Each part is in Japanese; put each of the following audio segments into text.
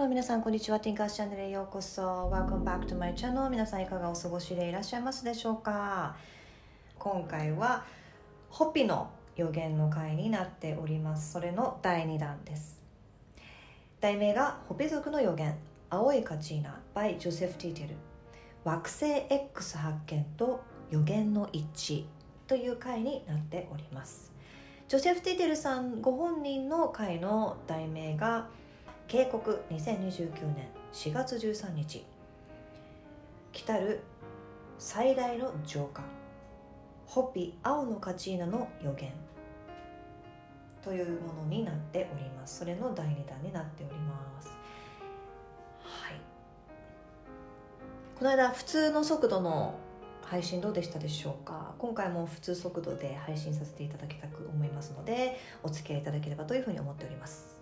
Hello 皆さんこんにちは。ティンカーチャンネルへようこそ。Welcome back to my channel。 皆さんいかがお過ごしでいらっしゃいますでしょうか。今回はホピの予言の回になっております。それの第2弾です。題名がホピ族の予言青いカチーナ by ジョセフ・ティーテル、惑星 X 発見と予言の一致という回になっております。ジョセフ・ティーテルさんご本人の回の題名が警告2029年4月13日来たる最大の浄化ホピ青のカチーナの予言というものになっております。それの第2弾になっております。はい、この間普通の速度の配信どうでしたでしょうか。今回も普通速度で配信させていただきたく思いますのでお付き合いいただければというふうに思っております。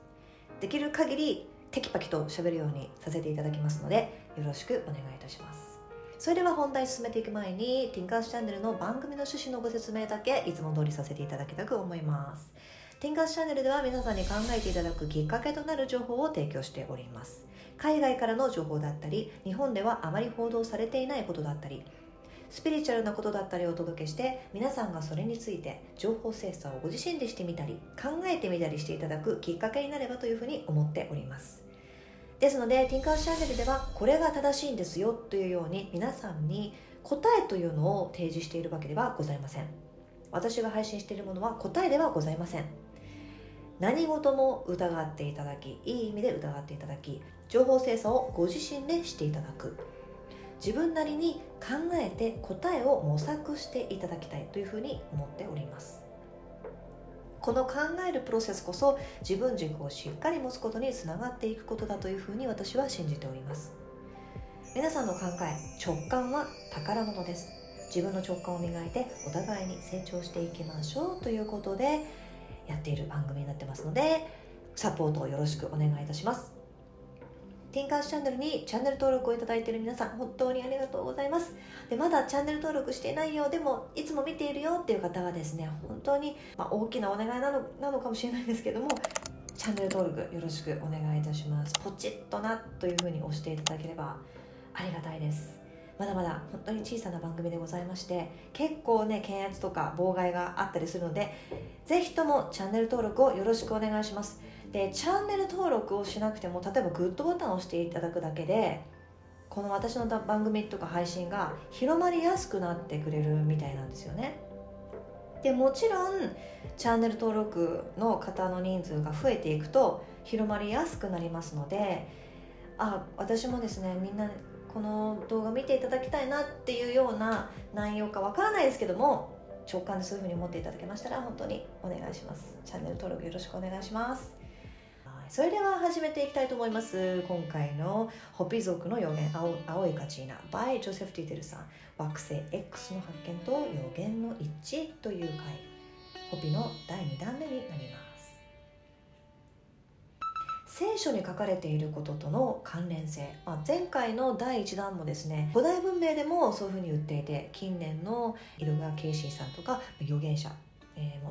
できる限りテキパキと喋るようにさせていただきますのでよろしくお願いいたします。それでは本題進めていく前にティンカースチャンネルの番組の趣旨のご説明だけいつも通りさせていただきたく思います。ティンカースチャンネルでは皆さんに考えていただくきっかけとなる情報を提供しております。海外からの情報だったり日本ではあまり報道されていないことだったりスピリチュアルなことだったりをお届けして皆さんがそれについて情報精査をご自身でしてみたり考えてみたりしていただくきっかけになればというふうに思っております。ですのでティンカーチャンネルではこれが正しいんですよというように皆さんに答えというのを提示しているわけではございません。私が配信しているものは答えではございません。何事も疑っていただきいい意味で疑っていただき情報精査をご自身でしていただく自分なりに考えて答えを模索していただきたいというふうに思っております。この考えるプロセスこそ自分軸をしっかり持つことにつながっていくことだというふうに私は信じております。皆さんの考え、直感は宝物です。自分の直感を磨いてお互いに成長していきましょうということでやっている番組になってますのでサポートをよろしくお願いいたします。ティンカースチャンネルにチャンネル登録をいただいている皆さん本当にありがとうございます。でまだチャンネル登録していないよでもいつも見ているよっていう方はですね本当に、大きなお願いなのかもしれないんですけどもチャンネル登録よろしくお願いいたします。ポチッとなというふうに押していただければありがたいです。まだまだ本当に小さな番組でございまして結構ね検閲とか妨害があったりするのでぜひともチャンネル登録をよろしくお願いします。でチャンネル登録をしなくても例えばグッドボタンを押していただくだけでこの私の番組とか配信が広まりやすくなってくれるみたいなんですよね。でもちろんチャンネル登録の方の人数が増えていくと広まりやすくなりますので私もですねみんなこの動画見ていただきたいなっていうような内容かわからないですけども直感でそういうふうに思っていただけましたら本当にお願いします。チャンネル登録よろしくお願いします。それでは始めていきたいと思います。今回のホピ族の予言青いカチーナ by ジョセフ・ティテルさん惑星 X の発見と予言の一致という回ホピの第2弾目になります。聖書に書かれていることとの関連性、前回の第1弾もですね古代文明でもそういうふうに言っていて近年のイルガー・ケイシーさんとか預言者、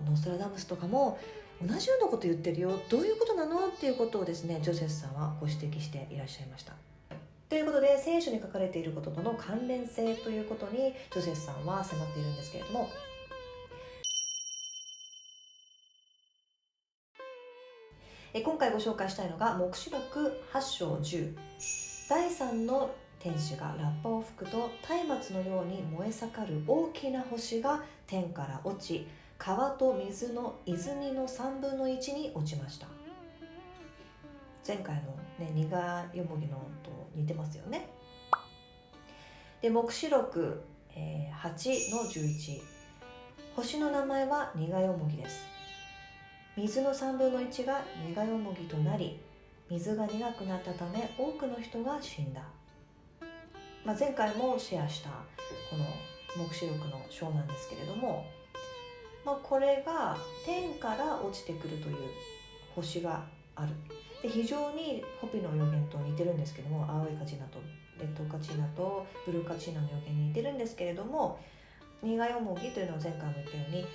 ノストラダムスとかも同じようなこと言ってるよどういうことなのっていうことをですねジョセフさんはご指摘していらっしゃいました。ということで聖書に書かれていることとの関連性ということにジョセフさんは迫っているんですけれども今回ご紹介したいのが黙示録8章10第3の天使がラッパを吹くと松明のように燃え盛る大きな星が天から落ち川と水の泉の3分の1に落ちました。前回の、ニガヨモギのと似てますよね。で黙示録、8の11星の名前はニガヨモギです。水の3分の1がニガヨモギとなり水が苦くなったため多くの人が死んだ。前回もシェアしたこの黙示録の章なんですけれども、これが天から落ちてくるという星がある。で非常にホピの予言と似てるんですけども青いカチーナとレッドカチーナとブルーカチーナの予言に似てるんですけれどもニガヨモギというのは前回も言ったように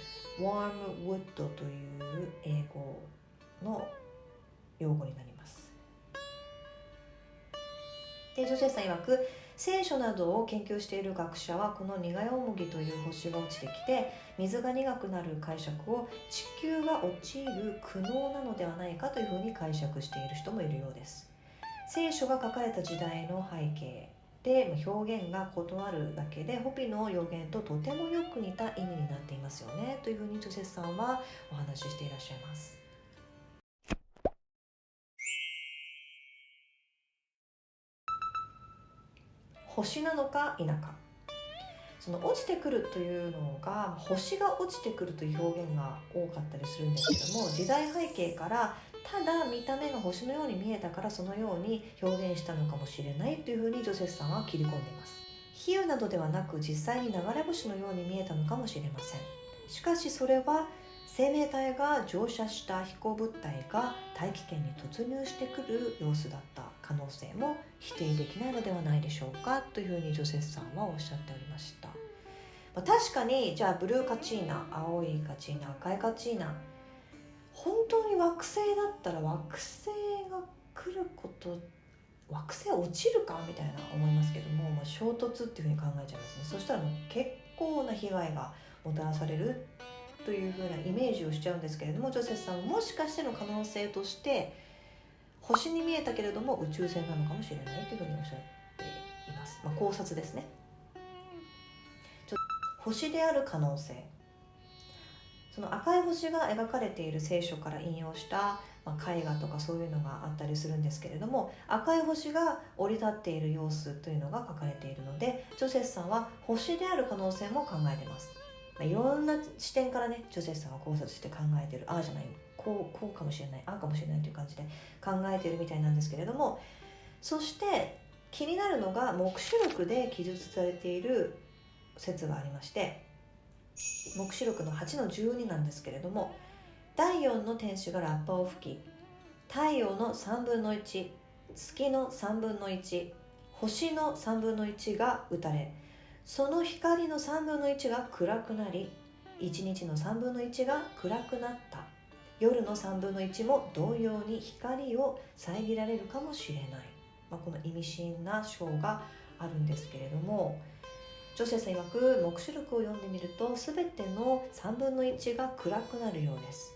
ワームウッドという英語の用語になります。でジョセフさん曰く、聖書などを研究している学者はこの苦いもぎという星が落ちてきて水が苦くなる解釈を地球が陥る苦悩なのではないかというふうに解釈している人もいるようです。聖書が書かれた時代の背景で表現が異なるだけでホピの予言ととてもよく似た意味になっていますよねというふうにジョセフさんはお話ししていらっしゃいます。星なのか否か、その落ちてくるというのが星が落ちてくるという表現が多かったりするんですけども、時代背景からただ見た目が星のように見えたからそのように表現したのかもしれないというふうにジョセフさんは切り込んでいます。比喩などではなく実際に流れ星のように見えたのかもしれません。しかしそれは生命体が乗車した飛行物体が大気圏に突入してくる様子だった可能性も否定できないのではないでしょうかというふうにジョセフさんはおっしゃっておりました。確かにじゃあブルーカチーナ、青いカチーナ、赤いカチーナ、本当に惑星だったら惑星が来ること、惑星落ちるかみたいな思いますけども、衝突っていうふうに考えちゃいますね。そしたらもう結構な被害がもたらされるというふうなイメージをしちゃうんですけれども、ジョセフさんはもしかしての可能性として星に見えたけれども宇宙船なのかもしれないというふうにおっしゃっています。考察ですね。星である可能性、その赤い星が描かれている聖書から引用した、絵画とかそういうのがあったりするんですけれども、赤い星が降り立っている様子というのが書かれているので、ジョセフさんは星である可能性も考えています。いろんな視点からねジョセフさんは考察して考えている、ああじゃない、こうかもしれない、ああかもしれないという感じで考えているみたいなんですけれども、そして気になるのが黙示録で記述されている説がありまして、黙示録の8の12なんですけれども、第4の天使がラッパを吹き、太陽の3分の1、月の3分の1、星の3分の1が打たれ、その光の3分の1が暗くなり、1日の3分の1が暗くなった。夜の3分の1も同様に光を遮られるかもしれない。この意味深な章があるんですけれども、ジョセフさん曰く黙示録を読んでみると全ての3分の1が暗くなるようです。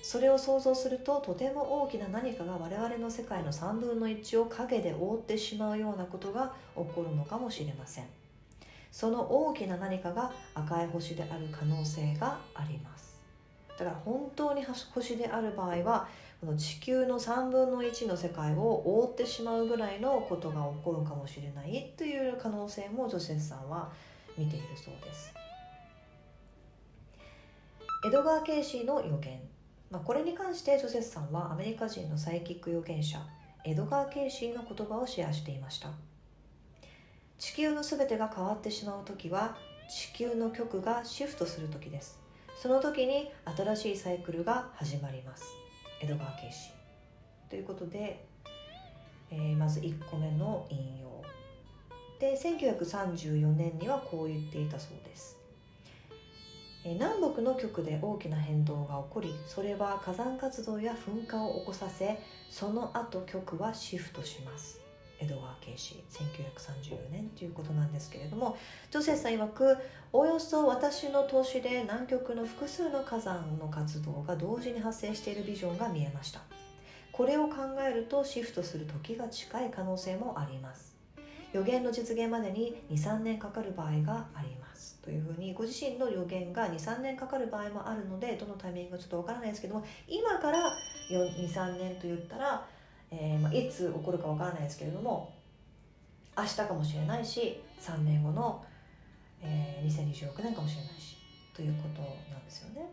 それを想像するととても大きな何かが我々の世界の3分の1を影で覆ってしまうようなことが起こるのかもしれません。その大きな何かが赤い星である可能性があります。だから本当に星である場合はこの地球の3分の1の世界を覆ってしまうぐらいのことが起こるかもしれないという可能性もジョセフさんは見ているそうです。エドガー・ケイシーの予言、これに関してジョセフさんはアメリカ人のサイキック預言者エドガー・ケイシーの言葉をシェアしていました。地球のすべてが変わってしまう時は地球の極がシフトする時です。その時に新しいサイクルが始まります。エドガー・ケイシーということで、まず1個目の引用で、1934年にはこう言っていたそうです。南北の極で大きな変動が起こり、それは火山活動や噴火を起こさせ、その後極はシフトします。エドガー・ケイシー、1934年ということなんですけれども、ジョセフさん曰く、およそ私の投資で南極の複数の火山の活動が同時に発生しているビジョンが見えました。これを考えるとシフトする時が近い可能性もあります。予言の実現までに 2,3 年かかる場合がありますというふうに、ご自身の予言が 2,3 年かかる場合もあるので、どのタイミングかちょっとわからないですけども、今から 2,3 年と言ったら、いつ起こるかわからないですけれども、明日かもしれないし、3年後の、2026年かもしれないしということなんですよね。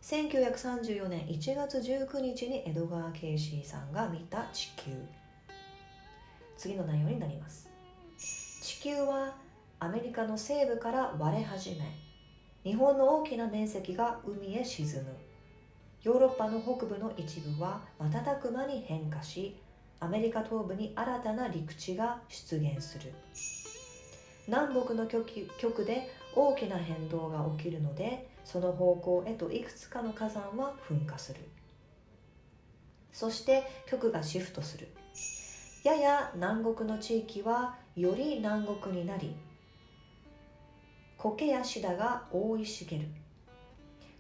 1934年1月19日にエドガー・ケイシーさんが見た地球、次の内容になります。地球はアメリカの西部から割れ始め、日本の大きな面積が海へ沈む。ヨーロッパの北部の一部は瞬く間に変化し、アメリカ東部に新たな陸地が出現する。南北の極で大きな変動が起きるので、その方向へといくつかの火山は噴火する。そして極がシフトする。やや南国の地域はより南国になり、苔やシダが覆い茂る。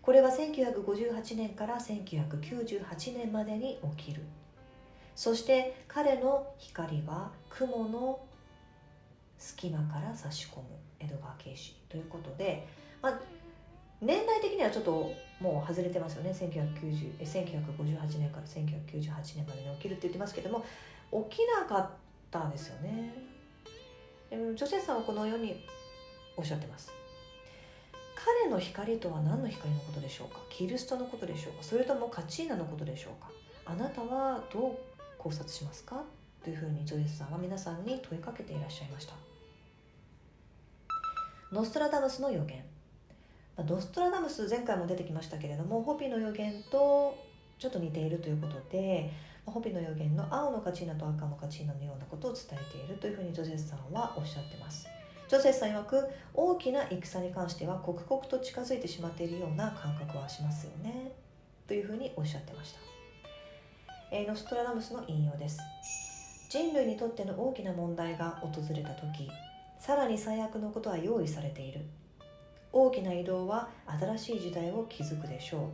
これは1958年から1998年までに起きる。そして彼の光は雲の隙間から差し込む。エドガー・ケイシということで、年代的にはちょっともう外れてますよね。1958年から1998年までに起きるって言ってますけども、起きなかったですよね。ジョセフさんはこのようにおっしゃってます。彼の光とは何の光のことでしょうか。キリストのことでしょうか、それともカチーナのことでしょうか。あなたはどう考察しますかというふうにジョセフさんは皆さんに問いかけていらっしゃいました。ノストラダムスの予言。ノストラダムス、前回も出てきましたけれども、ホピの予言とちょっと似ているということで、ホピの予言の青のカチーナと赤のカチーナのようなことを伝えているというふうにジョセフさんはおっしゃってます。ジョセフさん曰く、大きな戦に関しては刻々と近づいてしまっているような感覚はしますよねというふうにおっしゃってました。ノストラダムスの引用です。人類にとっての大きな問題が訪れた時、さらに最悪のことは用意されている。大きな移動は新しい時代を築くでしょ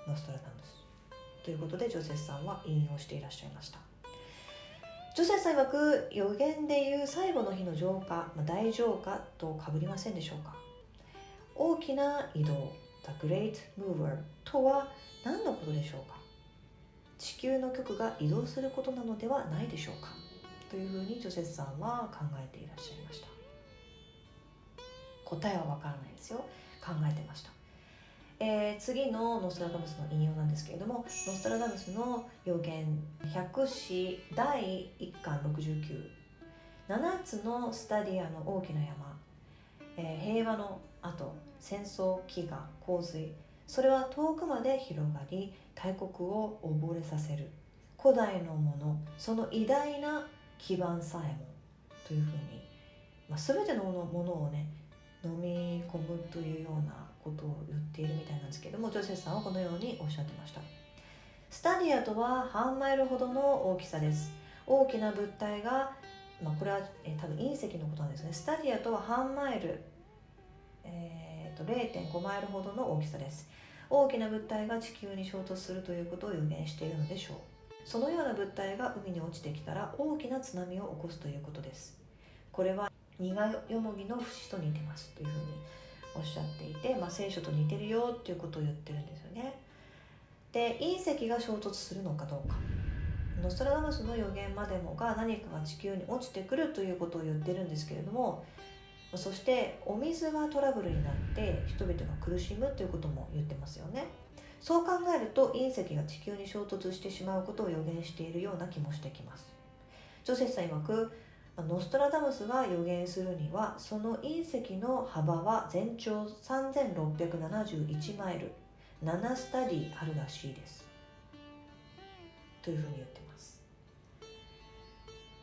う。ノストラダムスということでジョセフさんは引用していらっしゃいました。ジョセフさん曰く、予言でいう最後の日の浄化、大浄化とかぶりませんでしょうか。大きな移動 The Great Mover とは何のことでしょうか。地球の極が移動することなのではないでしょうかというふうにジョセフさんは考えていらっしゃいました。答えはわからないですよ。考えてました。次のノストラダムスの引用なんですけれども、ノストラダムスの予言百詩第1巻69、7つのスタディアの大きな山、平和の後、戦争、飢餓、洪水、それは遠くまで広がり、大国を溺れさせる。古代のもの、その偉大な基盤さえもというふうに、全てのものをね、飲み込むというようなことを言っているみたいなんですけれども、ジョセフさんはこのようにおっしゃってました。スタディアとは半マイルほどの大きさです。大きな物体が、これは、多分隕石のことなんですね。スタディアとは半マイル、0.5 マイルほどの大きさです。大きな物体が地球に衝突するということを予言しているのでしょう。そのような物体が海に落ちてきたら大きな津波を起こすということです。これは苦よもぎの節と似てますというふうにおっしゃっていて、聖書と似てるよっていうことを言ってるんですよね。で、隕石が衝突するのかどうか、ノストラダムスの予言までもが何かが地球に落ちてくるということを言ってるんですけれども、そしてお水がトラブルになって人々が苦しむということも言ってますよね。そう考えると隕石が地球に衝突してしまうことを予言しているような気もしてきます。ジョセフさん曰く、ノストラダムスが予言するには、その隕石の幅は全長3671マイル、7スタディあるらしいですというふうに言ってます。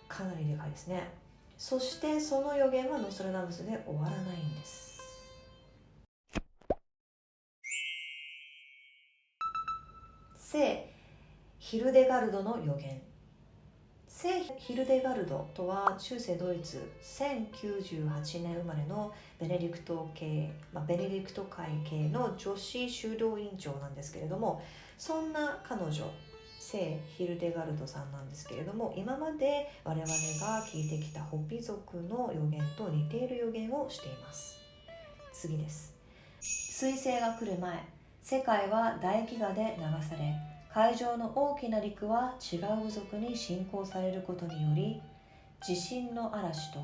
かなりでかいですね。そしてその予言はノストラダムスで終わらないんです。聖ヒルデガルドの予言。聖ヒルデガルドとは中世ドイツ1098年生まれのベネディクト系、ベネディクト会系の女子修道院長なんですけれども、そんな彼女聖ヒルデガルドさんなんですけれども、今まで我々が聞いてきたホピ族の予言と似ている予言をしています。次です。彗星が来る前、世界は大飢餓で流され、海上の大きな陸は違う部族に侵攻されることにより、地震の嵐と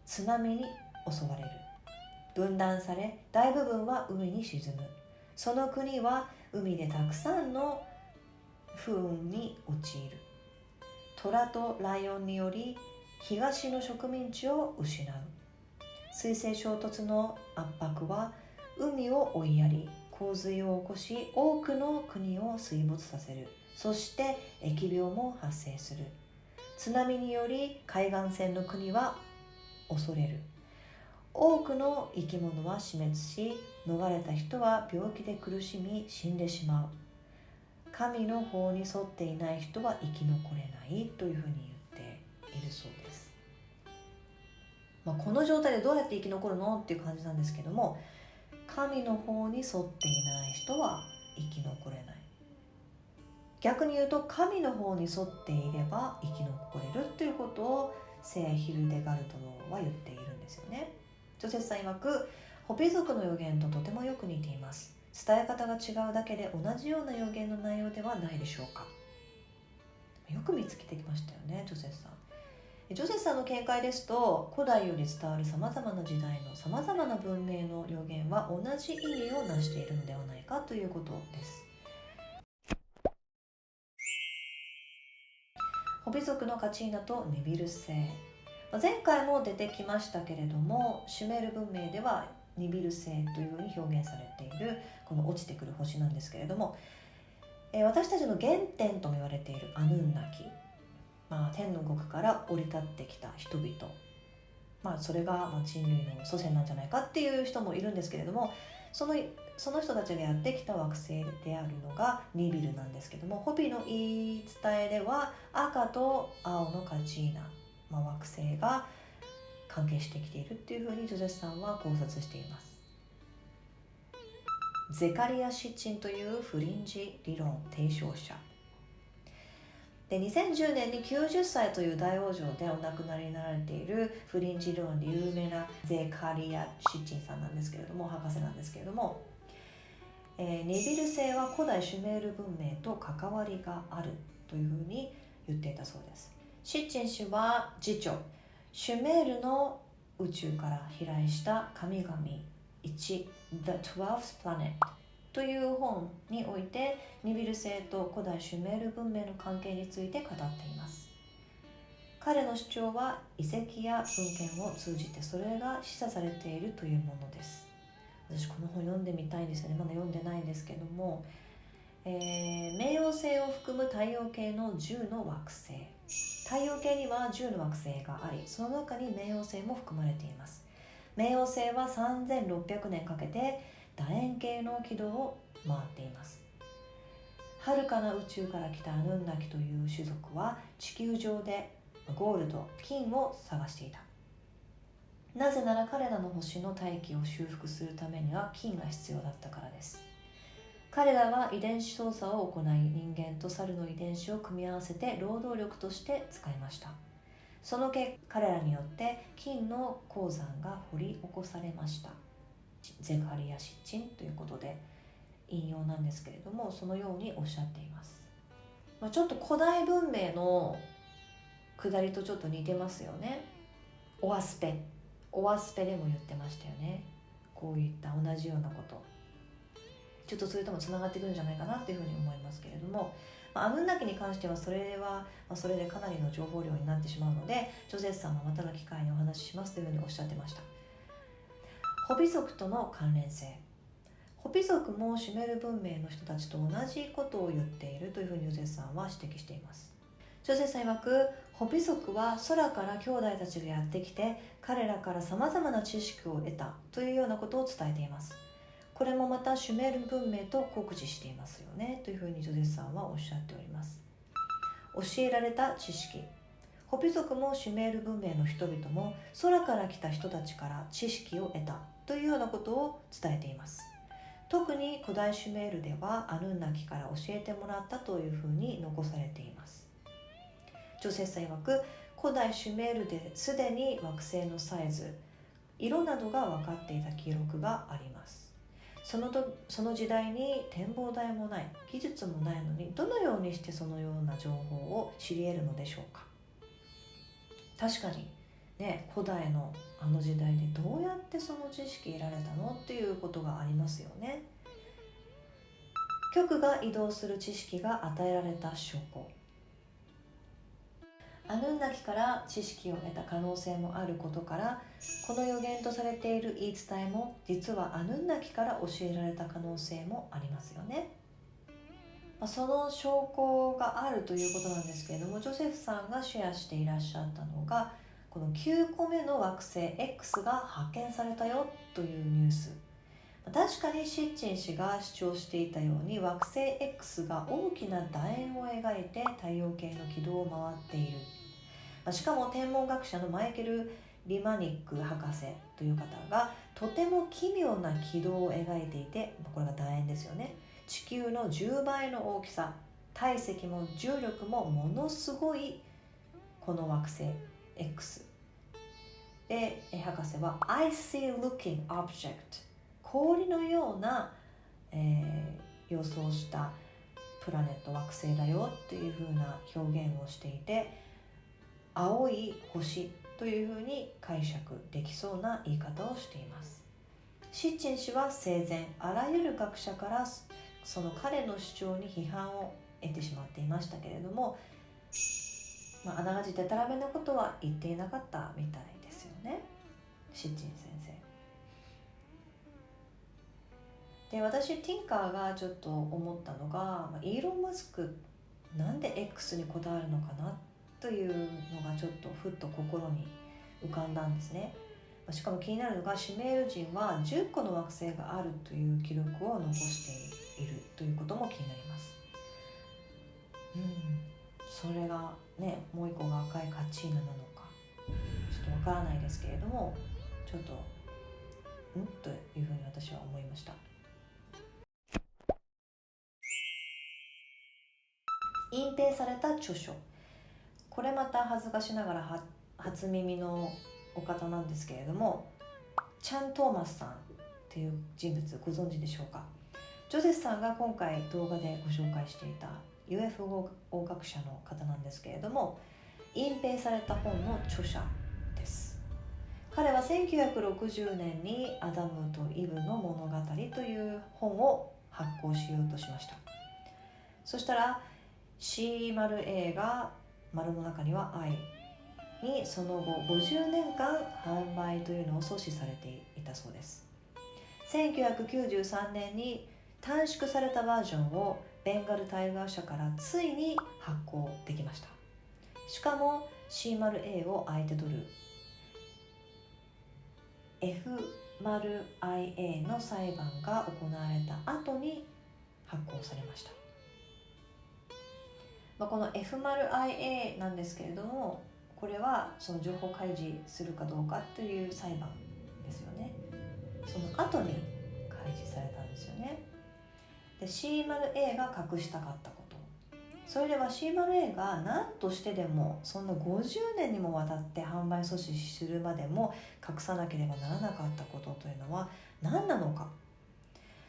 津波に襲われる。分断され、大部分は海に沈む。その国は海でたくさんの不運に陥る。虎とライオンにより東の植民地を失う。水星衝突の圧迫は海を追いやり、洪水を起こし、多くの国を水没させる。そして疫病も発生する。津波により海岸線の国は恐れる。多くの生き物は死滅し、逃れた人は病気で苦しみ死んでしまう。神の法に沿っていない人は生き残れないというふうに言っているそうです。この状態でどうやって生き残るのっていう感じなんですけども、神の法に沿っていない人は生き残れない。逆に言うと神の方に沿っていれば生き残れるということを聖ヒルデガルトノは言っているんですよね。ジョセフさん曰く、ホピ族の予言ととてもよく似ています。伝え方が違うだけで同じような予言の内容ではないでしょうか。よく見つけてきましたよね、ジョセフさん。ジョセフさんの見解ですと、古代より伝わるさまざまな時代のさまざまな文明の予言は同じ意味を成しているのではないかということです。ホビ族のカチーナとニビル星、前回も出てきましたけれども、シュメール文明ではニビル星というふうに表現されているこの落ちてくる星なんですけれども、私たちの原点とも言われているアヌンナキ、天の国から降り立ってきた人々、それが人類の祖先なんじゃないかっていう人もいるんですけれども、その人たちがやってきた惑星であるのがニビルなんですけども、ホビの言い伝えでは赤と青のカチーナ、惑星が関係してきているっていうふうにジョゼフさんは考察しています。ゼカリア・シッチンというフリンジ理論提唱者で、2010年に90歳という大往生でお亡くなりになられているフリンジ理論で有名なゼカリア・シッチンさんなんですけれども、博士なんですけれども、ニビル星は古代シュメール文明と関わりがあるというふうに言っていたそうです。シッチン氏は次長、シュメールの宇宙から飛来した神々1 The 12th Planet という本においてニビル星と古代シュメール文明の関係について語っています。彼の主張は遺跡や文献を通じてそれが示唆されているというものです。私この本読んでみたいんですよね。まだ読んでないんですけども、冥王星を含む太陽系の10の惑星、太陽系には10の惑星があり、その中に冥王星も含まれています。冥王星は3600年かけて楕円形の軌道を回っています。遥かな宇宙から来たアヌンナキという種族は地球上でゴールド、金を探していた。なぜなら彼らの星の大気を修復するためには金が必要だったからです。彼らは遺伝子操作を行い、人間と猿の遺伝子を組み合わせて労働力として使いました。その結果、彼らによって金の鉱山が掘り起こされました。ゼカリア・シッチンということで引用なんですけれども、そのようにおっしゃっています。ちょっと古代文明の下りとちょっと似てますよね。オアスペでも言ってましたよね。こういった同じようなこと、ちょっとそれともつながってくるんじゃないかなというふうに思いますけれども、アヌンナキに関してはそれはそれでかなりの情報量になってしまうので、ジョゼフさんはまたの機会にお話ししますというふうにおっしゃってました。ホビ族との関連性、ホビ族もシュメール文明の人たちと同じことを言っているというふうにジョゼフさんは指摘しています。ジョゼフさん曰く、ホビ族は空から兄弟たちがやってきて彼らからさまざまな知識を得たというようなことを伝えています。これもまたシュメール文明と酷似していますよねというふうにジョゼフさんはおっしゃっております。教えられた知識、ホビ族もシュメール文明の人々も空から来た人たちから知識を得たというようなことを伝えています。特に古代シュメールではアヌンナキから教えてもらったというふうに残されています。ジョセフさん曰く、古代シュメールですでに惑星のサイズ、色などが分かっていた記録があります。その時代に展望台もない、技術もないのにどのようにしてそのような情報を知り得るのでしょうか。確かにね、古代のあの時代でどうやってその知識得られたのっていうことがありますよね。極が移動する知識が与えられた証拠、アヌンナキから知識を得た可能性もあることから、この予言とされている言い伝えも実はアヌンナキから教えられた可能性もありますよね。その証拠があるということなんですけれども、ジョセフさんがシェアしていらっしゃったのが、この9個目の惑星 X が発見されたよというニュース。確かにシッチン氏が主張していたように惑星 X が大きな楕円を描いて太陽系の軌道を回っている。しかも天文学者のマイケル・リマニック博士という方がとても奇妙な軌道を描いていて、これが楕円ですよね。地球の10倍の大きさ、体積も重力もものすごいこの惑星 X で、博士は icy looking object、 氷のような、予想したプラネット惑星だよというふうな表現をしていて、青い星というふうに解釈できそうな言い方をしています。シッチン氏は生前あらゆる学者からその彼の主張に批判を得てしまっていましたけれども、あながちデタラメなことは言っていなかったみたいですよね、シッチン先生で。私ティンカーがちょっと思ったのが、イーロン・マスクなんで X にこだわるのかなというのがちょっとふっと心に浮かんだんですね。しかも気になるのが、シュメール人は10個の惑星があるという記録を残しているということも気になります。それがね、もう一個が赤いカチーナなのかちょっとわからないですけれども、ちょっとというふうに私は思いました。隠蔽された著書、これまた恥ずかしながら初耳のお方なんですけれども、チャン・トーマスさんという人物ご存知でしょうか。ジョゼスさんが今回動画でご紹介していた UFO 学者の方なんですけれども、隠蔽された本の著者です。彼は1960年にアダムとイブの物語という本を発行しようとしました。そしたら C○A が丸の中には愛にその後50年間販売というのを阻止されていたそうです。1993年に短縮されたバージョンをベンガルタイガー社からついに発行できました。しかも C○A を相手取る F○IA の裁判が行われた後に発行されました。この F○IA なんですけれども、これはその情報開示するかどうかという裁判ですよね。その後に開示されたんですよね。で C○A が隠したかったこと、それでは C○A が何としてでもそんな50年にもわたって販売阻止するまでも隠さなければならなかったことというのは何なのか。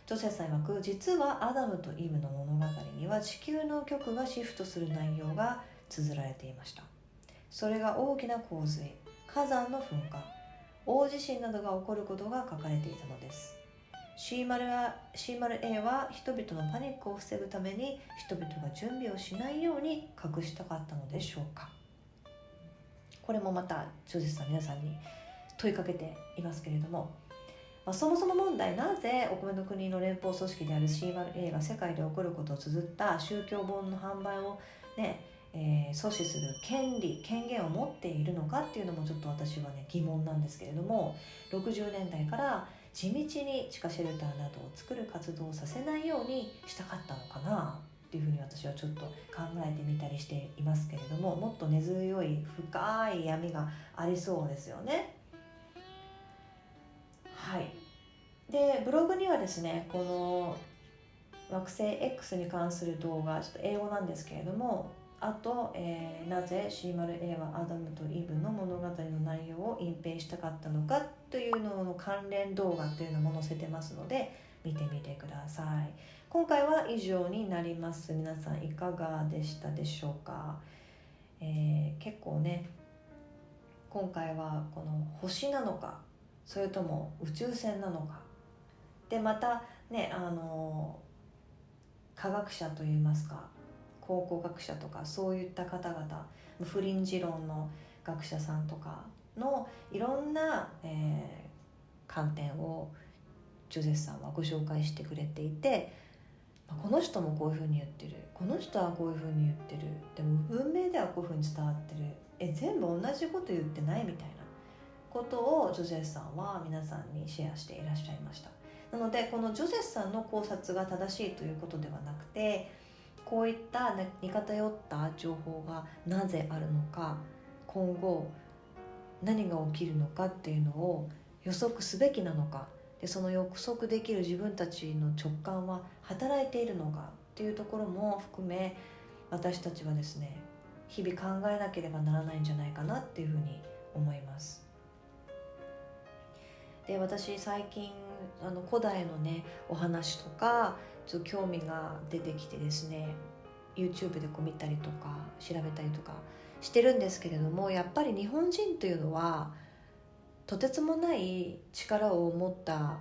ジョセフさん曰く、実はアダムとイブの物語には地球の極がシフトする内容が綴られていました。それが大きな洪水、火山の噴火、大地震などが起こることが書かれていたのです。C○A は人々のパニックを防ぐために人々が準備をしないように隠したかったのでしょうか。これもまたジョゼフさん皆さんに問いかけていますけれども、そもそも問題、なぜお米の国の連邦組織である C○A が世界で起こることを綴った宗教本の販売を阻止する権限を持っているのかっていうのもちょっと私は疑問なんですけれども、60年代から地道に地下シェルターなどを作る活動をさせないようにしたかったのかなっていうふうに私はちょっと考えてみたりしていますけれども、もっと根強い深い闇がありそうですよね。はい。でブログにはですね、この惑星 X に関する動画、ちょっと英語なんですけれども、あと、なぜ C○A はアダムとイブの物語の内容を隠蔽したかったのかというのの関連動画というのも載せてますので見てみてください。今回は以上になります。皆さんいかがでしたでしょうか。結構ね、今回はこの星なのかそれとも宇宙船なのかで、またね、科学者といいますか考古学者とかそういった方々、不倫持論の学者さんとかのいろんな、観点をジョゼフさんはご紹介してくれていて、この人もこういうふうに言ってる、この人はこういうふうに言ってる、でも文明ではこういうふうに伝わってる、全部同じこと言ってないみたいなことをジョゼフさんは皆さんにシェアしていらっしゃいました。なのでこのジョゼスさんの考察が正しいということではなくて、こういった似偏った情報がなぜあるのか、今後何が起きるのかっていうのを予測すべきなのか、でその予測できる自分たちの直感は働いているのかっていうところも含め、私たちはですね日々考えなければならないんじゃないかなっていうふうに思います。で、私最近古代のねお話とかちょっと興味が出てきてですね、 YouTube で見たりとか調べたりとかしてるんですけれども、やっぱり日本人というのはとてつもない力を持った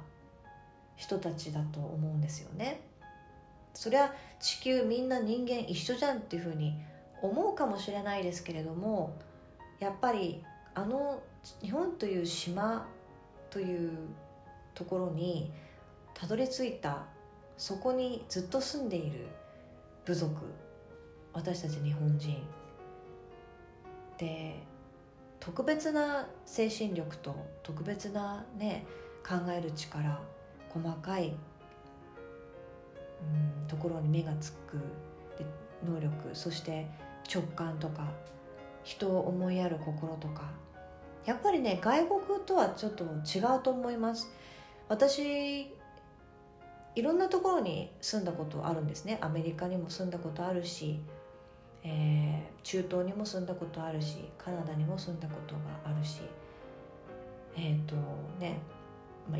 人たちだと思うんですよね。そりゃ地球みんな人間一緒じゃんっていうふうに思うかもしれないですけれども、やっぱり日本という島というところにたどり着いた、そこにずっと住んでいる部族、私たち日本人で特別な精神力と特別なね考える力、細かいところに目がつく能力、そして直感とか人を思いやる心とか、やっぱりね外国とはちょっと違うと思います。私いろんなところに住んだことあるんですね。アメリカにも住んだことあるし、中東にも住んだことあるし、カナダにも住んだことがあるし、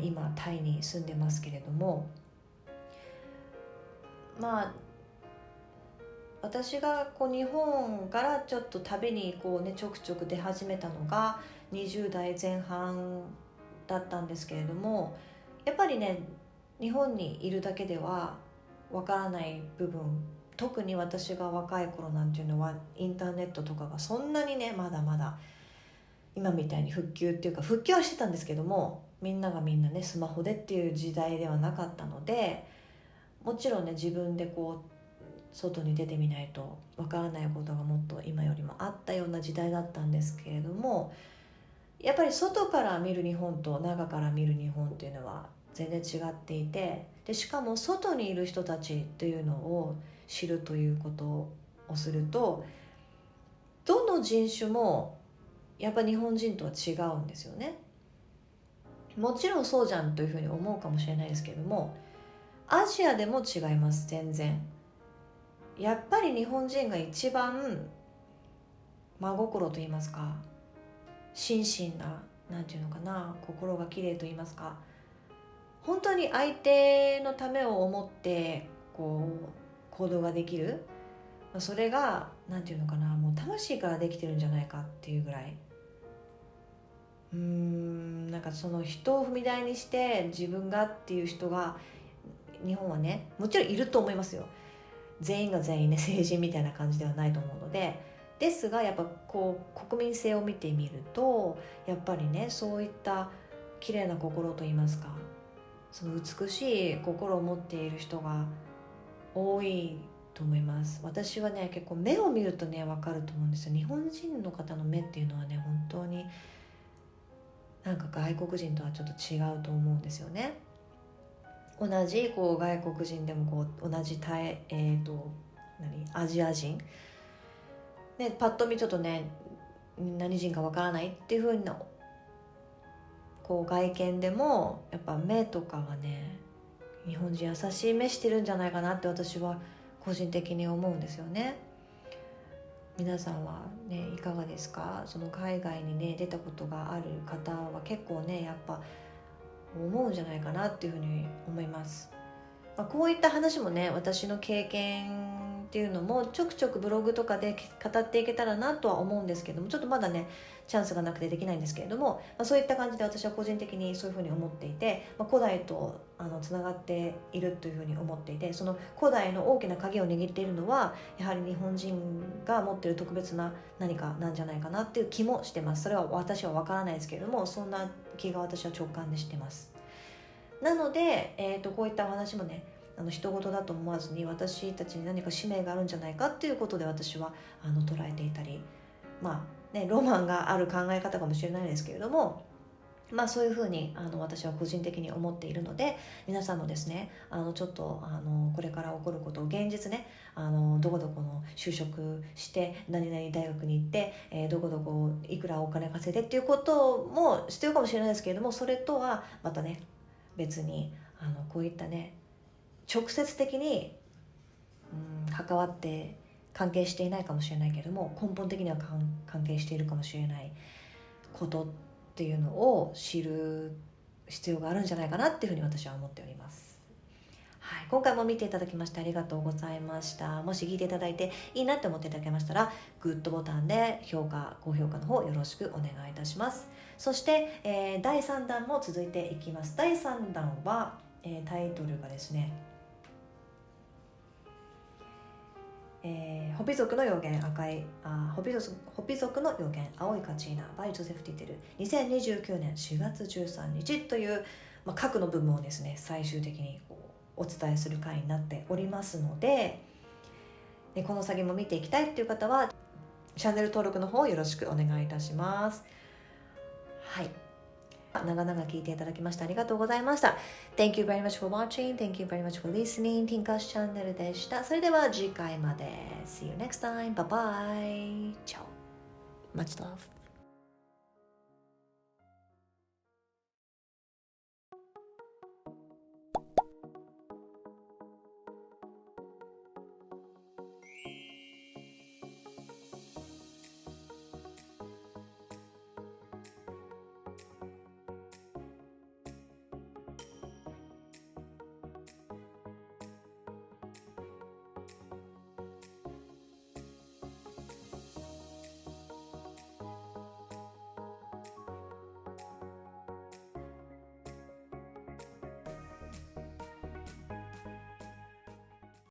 今タイに住んでますけれども、私が日本からちょっと旅にちょくちょく出始めたのが20代前半だったんですけれども、やっぱりね日本にいるだけではわからない部分、特に私が若い頃なんていうのはインターネットとかがそんなにねまだまだ今みたいに復旧っていうか、復旧はしてたんですけども、みんながみんなねスマホでっていう時代ではなかったので、もちろんね自分で外に出てみないとわからないことがもっと今よりもあったような時代だったんですけれども、やっぱり外から見る日本と中から見る日本っていうのは全然違っていて、でしかも外にいる人たちというのを知るということをすると、どの人種もやっぱ日本人とは違うんですよね。もちろんそうじゃんというふうに思うかもしれないですけれども、アジアでも違います。全然やっぱり日本人が一番真心と言いますか、真摯な、なんていうのかな、心が綺麗と言いますか、本当に相手のためを思って行動ができる、それがなんていうのかな、もう魂からできてるんじゃないかっていうぐらい、なんかその人を踏み台にして自分がっていう人が日本はねもちろんいると思いますよ。全員が全員ね成人みたいな感じではないと思うので、ですがやっぱ国民性を見てみると、やっぱりねそういった綺麗な心といいますか、その美しい心を持っている人が多いと思います。私はね結構目を見るとね分かると思うんですよ。日本人の方の目っていうのはね本当になんか外国人とはちょっと違うと思うんですよね。同じ外国人でも同じアジア人、ね、パッと見ちょっとね何人かわからないっていう風な外見でも、やっぱ目とかはね日本人優しい目してるんじゃないかなって私は個人的に思うんですよね。皆さんはねいかがですか？その海外にね出たことがある方は結構ねやっぱ思うんじゃないかなっていうふうに思います。こういった話もね私の経験っていうのもちょくちょくブログとかで語っていけたらなとは思うんですけども、ちょっとまだねチャンスがなくてできないんですけれども、そういった感じで私は個人的にそういうふうに思っていて、古代とつながっているというふうに思っていて、その古代の大きな鍵を握っているのはやはり日本人が持っている特別な何かなんじゃないかなっていう気もしてます。それは私は分からないですけれども、そんな気が私は直感でしてます。なので、こういったお話もね人事だと思わずに、私たちに何か使命があるんじゃないかっていうことで私は捉えていたり、ロマンがある考え方かもしれないですけれども、そういうふうに私は個人的に思っているので、皆さんもですねちょっとこれから起こることを現実ねどこどこの就職して何々大学に行って、どこどこいくらお金稼いでっていうことも必要かもしれないですけれども、それとはまたね別にこういったね直接的に関わって関係していないかもしれないけれども、根本的には関係しているかもしれないことっていうのを知る必要があるんじゃないかなっていうふうに私は思っております。はい、今回も見ていただきましてありがとうございました。もし聞いていただいていいなって思っていただけましたら、グッドボタンで高評価の方よろしくお願いいたします。そして、第3弾も続いていきます。第3弾は、タイトルがですね、ホピ族の予言ホピ族の予言青いカチーナ by ジョセフ・ティテル2029年4月13日という、核の部分をですね最終的にお伝えする回になっておりますので、この先も見ていきたいっていう方はチャンネル登録の方よろしくお願いいたします。はい、長々聞いていただきましてありがとうございました。Thank you very much for watching. Thank you very much for listening. ティンカスチャンネルでした。それでは次回まで。See you next time. Bye bye. Ciao. Much love.